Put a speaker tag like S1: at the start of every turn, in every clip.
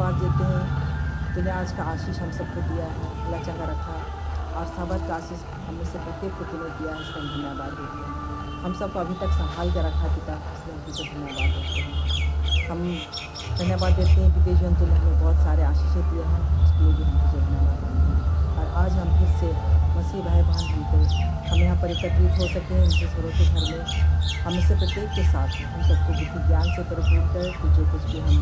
S1: धन्यवाद देते हैं, तूने आज का आशीष हम सबको दिया है, अल्लाह चंगा रखा, और साबर का आशीष हमें से प्रत्येक को तूने दिया है, इसका हम धन्यवाद देते हैं। हम सबको अभी तक संभाल कर रखा पिता, इसलिए हम तुझे धन्यवाद देते हैं। हम धन्यवाद देते हैं कि देवजन तूने हमें बहुत सारे आशीषें दिए हैं, इसके लिए भी हम तुझे धन्यवाद देते हैं। और आज हम फिर से मसीह भाई बहन हम यहाँ पर एकत्रित हो सके हैं उनके घरों के घर में। हम इससे प्रत्येक के साथ हम सबको बुद्धि ज्ञान से भरपूर कर कि जो कुछ भी हम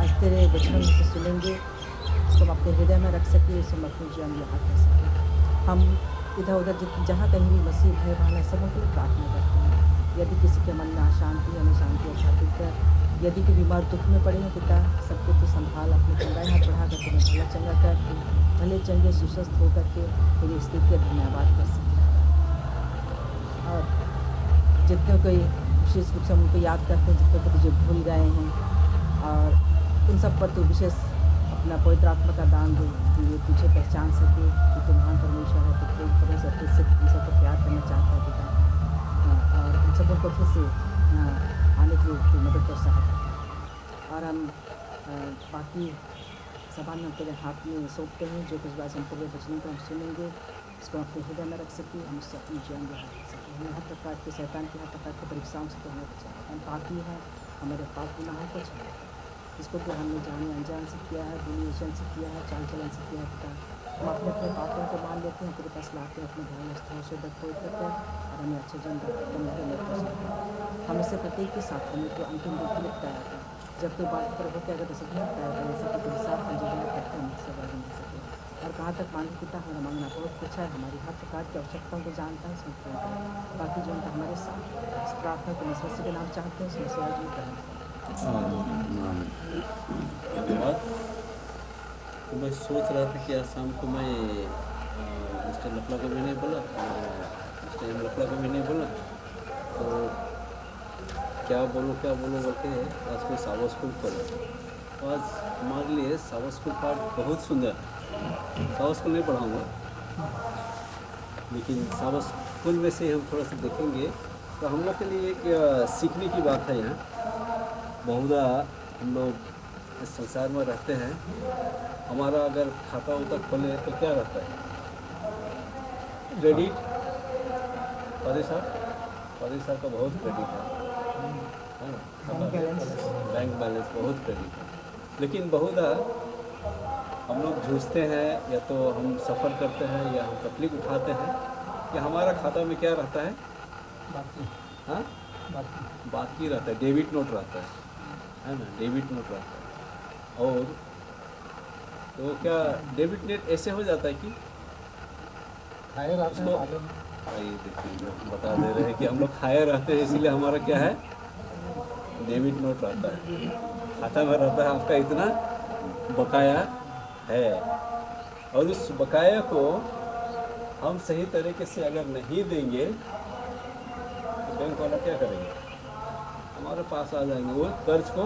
S1: आज तेरे वचनों से सुनेंगे उसको हम अपने हृदय में रख सके, उसे हम अपने जीवन में याद कर सकें। हम इधर उधर जहाँ कहीं भी मसीह भाई बहन है सबों के लिए प्रार्थना करते हैं। यदि किसी के मन में अशांति हमें शांति स्थापित कर, यदि कोई बीमार दुख में पड़े हैं पिता, सबको तो संभाल, अपने चंगाई हाथ बढ़ा कर तुम्हें भला चंगा कर, भले चंगे सुस्वस्थ होकर के मेरी स्थिति का धन्यवाद कर सकते हैं। और जितने कोई विशेष रूप से हम उनको याद करते हैं, जितने को तुझे भूल गए हैं, और उन सब पर तो विशेष अपना पवित्र आत्मा का दान दे कि ये तुझे पहचान सके कि तू महान परमेश्वर है, तो कोई तरह से फिर से उन सबको प्यार करना चाहता है पिता, और उन सबों को फिर से आने के लिए मदद कर सकता। और हम बाकी सभा में हम तेरे हाथ में सौंपते हैं, जो कुछ बात हम तेरे वचनों को हम सुनेंगे इसको अपने हृदय में रख सकें, हम उससे अपनी जीवन में रख सकें। हमें हर प्रकार के शैतान की हर प्रकार की परीक्षाओं से तो हमें बचाए। हम पापी हैं, हमारे पाप गुनाहों को छोड़, इसको तो हमने जाने अनजान से किया है, बुरी वचन से किया है, चाल चलन से किया है पिता। हम अपने अपने पापों को मान लेते हैं, तेरे पास लाते हैं अपने धर्म स्थलों से डरपोर करके, और हमें अच्छे जन हम इससे प्रत्येक के साथ हमें तो अंतिम रूप में बताया था। जब कोई बात प्रभु के अगर दशक में बताया था जैसे कि तेरे साथ हम जीवन करते हैं मुझसे बड़ा मिल सके। और कहाँ तक मांगे पिता, हमारा मांगना बहुत कुछ है, हमारी हर प्रकार की आवश्यकताओं को जानता है, सुनता है। बाकी जो उनका हमारे साथ इस प्रार्थना को मसीह के नाम चाहते हैं, उसमें सेवा जो करें।
S2: धन्यवाद। तो मैं सोच रहा था कि आज शाम को मैं मिस्टर लकड़ा को भी नहीं बोला, मिस्टर लकड़ा को भी नहीं बोला, तो क्या बोलो बोल के आज मैं सावा स्कूल पढ़ा। तो आज हमारे लिए सावा स्कूल पाठ बहुत सुंदर है। सावा स्कूल नहीं पढ़ाऊँगा, लेकिन सावा स्कूल में से हम थोड़ा सा देखेंगे तो हम लोग के लिए एक सीखने की बात है। यहाँ बहुधा हम लोग इस संसार में रहते हैं, हमारा अगर खाता उता खोले तो क्या रहता है, क्रेडिट। परिसर का बहुत क्रेडिट है बैंक बैलेंस बहुत क्रेडिट है। लेकिन बहुधा हम लोग जूझते हैं, या तो हम सफ़र करते हैं, या हम तकलीफ उठाते हैं कि हमारा खाता में क्या रहता है, बाकी रहता है, डेबिट नोट रहता है ना, डेबिट नोट रहता है। और तो क्या डेबिट नोट ऐसे हो जाता है कि
S3: खाए रहते हैं,
S2: देखिए बता दे रहे हैं कि हम लोग खाए रहते हैं, इसीलिए हमारा क्या है, डेबिट नोट रहता है, खाता में रहता है आपका इतना बकाया है। और उस बकाया को हम सही तरीके से अगर नहीं देंगे तो बैंक वाला क्या करेंगे, हमारे पास आ जाएंगे वो कर्ज को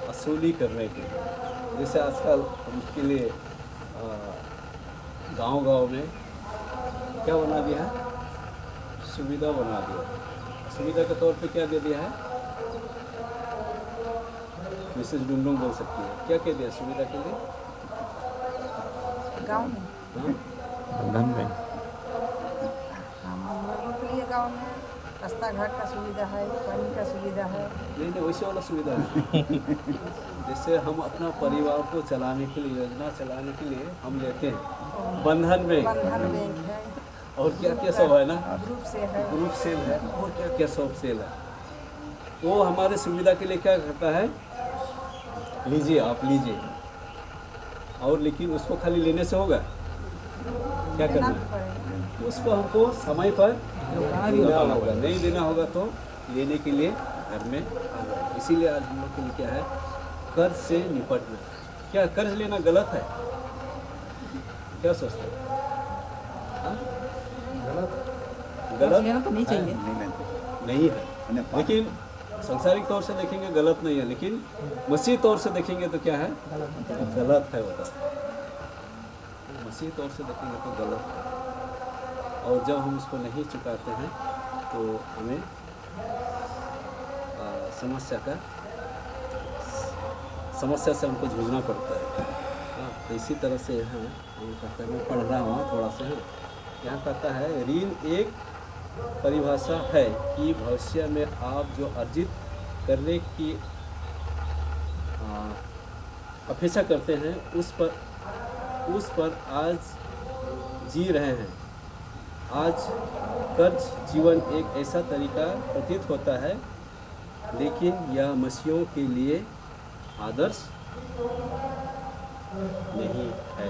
S2: वसूली करने के लिए। जैसे आजकल उनके लिए गांव में क्या बना दिया है, सुविधा बना दिया। सुविधा के तौर पे क्या दे दिया है, मिसेज डुंडुंग बोल सकती है, क्या कह दिया सुविधा के लिए,
S4: गाँव में
S3: धन में
S4: हम लोगों के लिए गाँव में रास्ता घाट का सुविधा है, पानी का सुविधा है।
S2: नहीं वैसे वाला सुविधा है। जैसे हम अपना परिवार को चलाने के लिए, योजना चलाने के लिए हम लेते हैं बंधन बैंक
S4: है,
S2: और क्या क्या सब है ना,
S4: ग्रुप
S2: सेल है, और क्या क्या सब सेल है। वो हमारे सुविधा के लिए क्या करता है, लीजिए आप लीजिए, और लेकिन उसको खाली लेने से होगा, क्या करना है, उसको हमको समय पर देना होगा, नहीं देना होगा तो लेने के लिए घर में आ जाए। इसीलिए आज हम लोग के लिए क्या है, कर्ज से निपटना। क्या कर्ज लेना गलत है, क्या सोचते हैं, गलत
S1: लेना तो नहीं चाहिए,
S2: नहीं है, लेकिन सांसारिक तौर से देखेंगे गलत नहीं है, लेकिन मसीह तौर से देखेंगे तो क्या है, गलत है। बता, मसीह तौर से देखेंगे तो गलत है। और जब हम उसको नहीं चुकाते हैं तो हमें समस्या का समस्या से हमको जूझना पड़ता है। हाँ, तो इसी तरह से यहाँ हम कहते हैं, मैं पढ़ रहा हूँ थोड़ा सा है, यहाँ कहता है ऋण एक परिभाषा है कि भविष्य में आप जो अर्जित करने की अपेक्षा करते हैं उस पर आज जी रहे हैं। आज कर्ज जीवन एक ऐसा तरीका प्रतीत होता है, लेकिन यह मसीहों के लिए आदर्श नहीं है।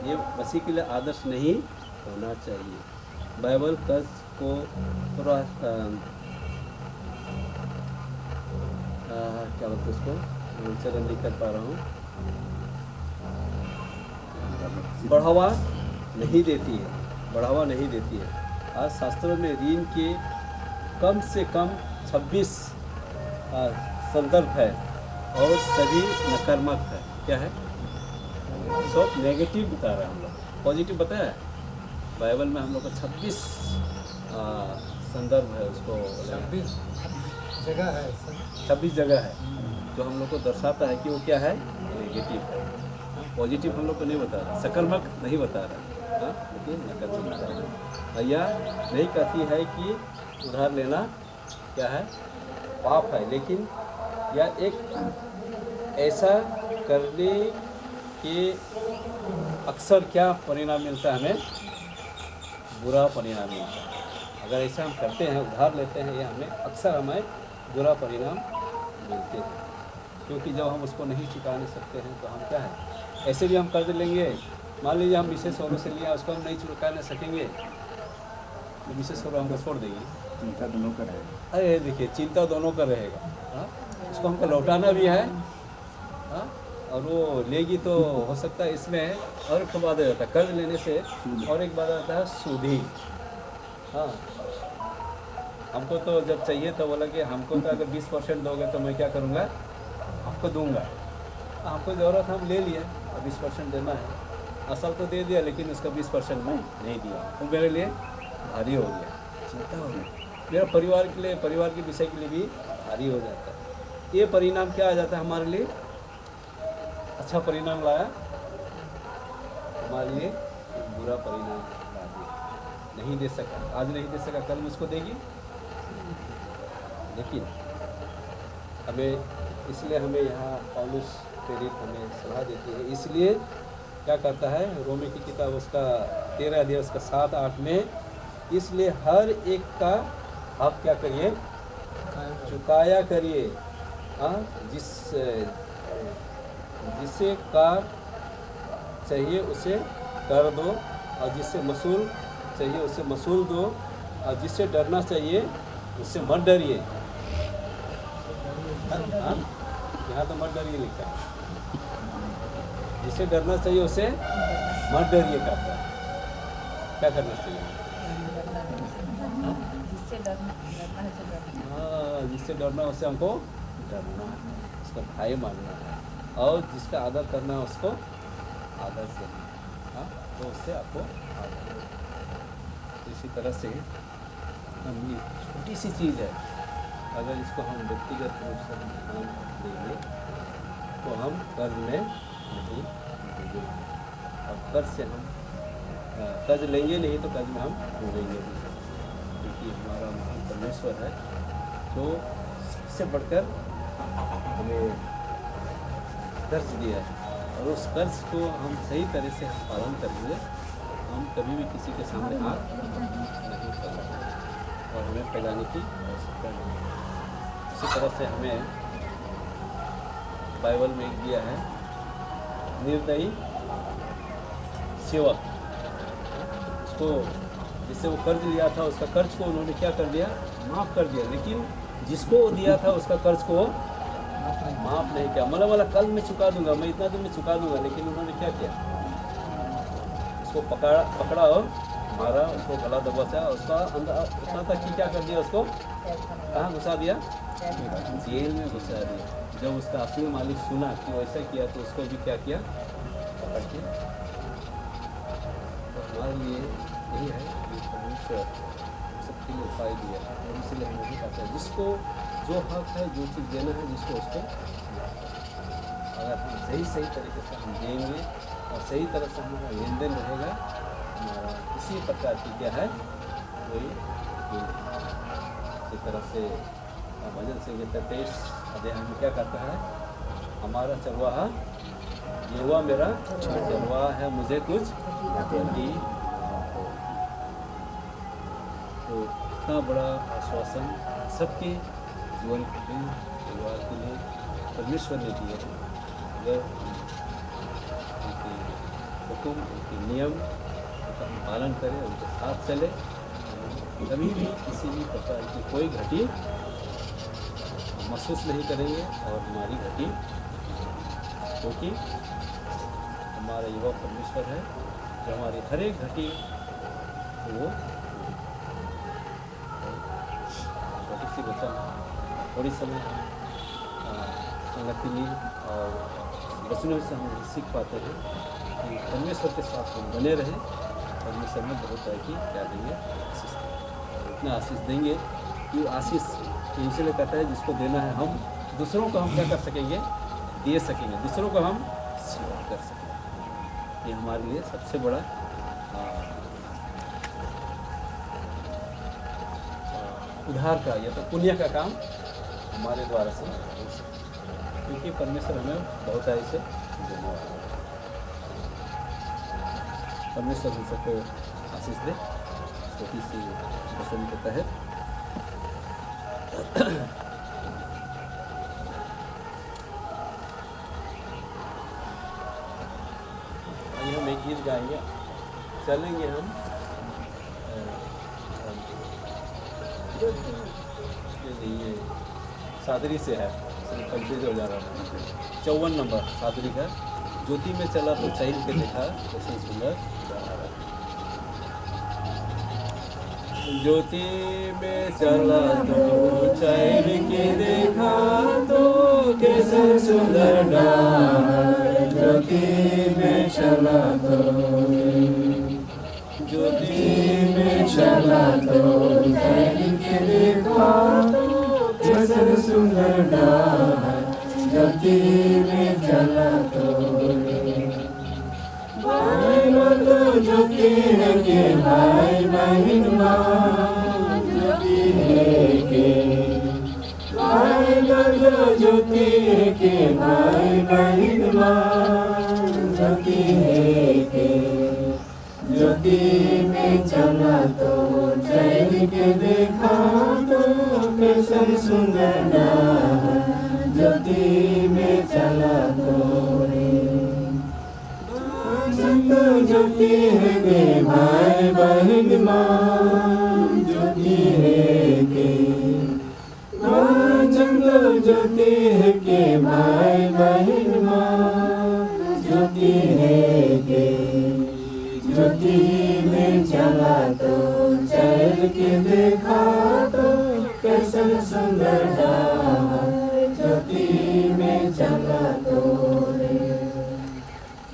S2: ये मसीह के लिए आदर्श नहीं होना चाहिए। बाइबल कर्ज को थोड़ा क्या बोलते उसको, उच्चारण नहीं कर पा रहा हूँ, बढ़ावा नहीं देती है, बढ़ावा नहीं देती है। आज शास्त्रों में ऋण के कम से कम 26 संदर्भ है और सभी नकारात्मक है। क्या है? सब नेगेटिव बता रहा है, हम लोग पॉजिटिव बताया है। बाइबल में हम लोग को 26 संदर्भ है, उसको
S3: 26 जगह है,
S2: 26 जगह है जो हम लोग को दर्शाता है कि वो क्या है, नेगेटिव है। पॉजिटिव हम लोग को नहीं बता रहा, सकारात्मक नहीं बता रहा, लेकिन नकारात्मक बता रहा है। या नहीं कहती है कि उधार लेना क्या है, पाप है, लेकिन यह एक ऐसा करने के अक्सर क्या परिणाम मिलता है, हमें बुरा परिणाम मिलता है। अगर ऐसा हम करते हैं, उधार लेते हैं, यह हमें अक्सर हमें बुरा परिणाम मिलते हैं, क्योंकि जब हम उसको नहीं चुका नहीं सकते हैं तो हम क्या है, ऐसे भी हम कर्ज लेंगे। मान लीजिए हम मिसेस सोरो से लिया, उसको हम नहीं चुका नहीं सकेंगे तो मिसेस सोरो हमको छोड़ देंगे।
S3: चिंता दोनों का रहेगा।
S2: अरे देखिए, चिंता दोनों का रहेगा। हाँ, उसको हमको लौटाना भी है। हाँ, और वो लेगी तो हो सकता है इसमें और एक बात आता है कर्ज लेने से, और एक बात आता है सूदी। हाँ, हमको तो जब चाहिए तो बोला कि हमको तो अगर 20% दोगे तो मैं क्या करूँगा, आपको दूंगा। हमको ज़रूरत है, हम ले लिया, और 20% देना है, असल तो दे दिया, लेकिन उसका 20% मैं नहीं दिया, वो मेरे लिए भारी हो गया, चिंता हो गई। मेरा परिवार के लिए, परिवार के विषय के लिए भी भारी हो जाता है। ये परिणाम क्या आ जाता है हमारे लिए, अच्छा परिणाम लाया, हमारे लिए बुरा परिणाम ला दिया। नहीं दे सका, आज नहीं दे सका, कल मुझको देगी। लेकिन हमें, इसलिए हमें यहाँ पौलुस प्रेरित हमें सलाह देती है। इसलिए क्या करता है, रोमी की किताब उसका 13 अध्याय उसका 7-8 में, इसलिए हर एक का आप क्या करिए, चुकाया करिए। हाँ, जिसे कार चाहिए उसे कर दो, और जिससे मसूल चाहिए उसे मसूल दो, और जिससे डरना चाहिए उससे मत डरिए। हाँ, यहाँ तो मत डरिए लिखा है, जिससे डरना चाहिए उसे मत डरिए करता है। क्या करना चाहिए? हाँ, जिससे डरना उससे हमको डरना है, उसका भाई मानना है, और जिसका आदर करना है उसको आदर से। हाँ, तो उससे आपको आदर। इसी तरह से हम, ये छोटी सी चीज़ है, अगर इसको हम व्यक्तिगत रूप से ध्यान देंगे तो हम कर्ज में नहीं डूबेंगे, और कर्ज से हम कर्ज लेंगे नहीं तो कर्ज में हम डूबेंगे भी, क्योंकि हमारा महान परमेश्वर है जो सबसे बढ़कर हमें कर्ज दिया है, और उस कर्ज को हम सही तरह से हम पालन करेंगे, हम कभी भी किसी के सामने हाथ नहीं फैलाएंगे, और हमें फैलाने की आवश्यकता नहीं है। इसी तरह से हमें बाइबल में एक दिया है, निर्दयी सेवक, उसको जिससे वो कर्ज लिया था उसका कर्ज को उन्होंने क्या कर दिया, माफ़ कर दिया, लेकिन जिसको वो दिया था उसका कर्ज को माफ़ नहीं किया। मतलब कल मैं चुका दूंगा, मैं इतना दिन में चुका दूंगा, लेकिन उन्होंने क्या किया, उसको पकड़ा और मारा, उसको गला दबाचा, उसका अंदर इतना तक कि क्या कर दिया, उसको कहाँ घुसा दिया, जेल में घुसा दिया। जब उसका असली मालिक सुना कि वो ऐसा किया तो उसको भी क्या किया, पकड़ के। तो हमारे लिए यही है कि परमेश्वर सबके लिए उपाय दिया, और इसलिए हम यही कहते हैं जिसको जो हक है, जो चीज़ देना है जिसको, उसको अगर हम सही तरीके से हम देंगे और सही तरह से हमारा लेन देन रहेगा, हमारा किसी प्रकार की क्या है कोई इसी तरह से भजन से 23 अध्याय में क्या कहता है, हमारा चरवाहा यहोवा मेरा चरवाहा है, मुझे कुछ नहीं। तो इतना बड़ा आश्वासन सबके जीवन के परिवार के लिए परमेश्वर ने दिया है। अगर उनके हुक्म, उनके नियम का पालन करें, उनके साथ चले, कभी भी किसी भी प्रकार की कोई घटी महसूस नहीं करेंगे। और हमारी घटी क्योंकि हमारा युवा परमेश्वर है जो हमारी हर एक घटी वो छोटी सी बच्चा थोड़ी समय संगति और वचनों से हम सीख पाते हैं कि परमेश्वर के साथ हम बने रहें। परमेश्वर में बहुत है कि क्या देंगे, आशीष देंगे। इतना आशीष देंगे कि आशीष इसलिए कहता है जिसको देना है हम दूसरों को हम क्या कर सकेंगे, दे सकेंगे, दूसरों को हम सेवा कर सकेंगे। ये हमारे लिए सबसे बड़ा उद्धार का या तो पुण्य का काम हमारे द्वारा से हो सकता, क्योंकि परमेश्वर हमें बहुत ऐसे देने वाला है। परमेश्वर हम सबको आशीष दे। छोटी सी वचन के तहत आइए हम एक गीत गाएंगे, चलेंगे हम ये सादरी से है, कंफ्यूज हो जा रहा है। 54 नंबर सादरी का, ज्योति में चला तो चैन के देखा कैसे सुंदर, ज्योति में चला तो चैन के देखा तो कैसे सुंदर डाल, ज्योति में चला तो, ज्योति में चला तो चैन के देखा तो कैसे सुंदर डाल, ज्योति में चला तो भाई तो ज्योति है के भाई बहन माँ, ज्योति है के भाई तो ज्योति है के भाई बहन माँ, ज्योति है के ज्योति में चला तो चैन के देखा तो कैसे सुंदर डाल, ज्योति में चला तो ज्योति है के भाई बहन माँ, ज्योति है के जंगल, ज्योति है के भाई बहन माँ, ज्योति है के ज्योति में चला तो चल के देखा तो कैसे सुंदर डाल, ज्योति में चला तो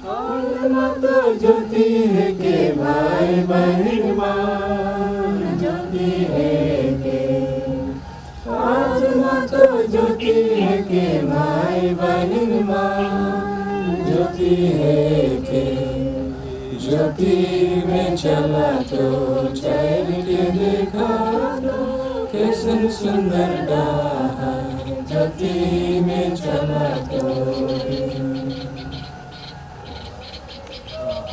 S2: आत्मा तो ज्योति है के भाई बहन माँ, ज्योति है के आत्मा तो ज्योति है के भाई बहन माँ, ज्योति है के ज्योति में चला तो चैन के देखा तो कैसे सुंदर डाल, ज्योति में चला तो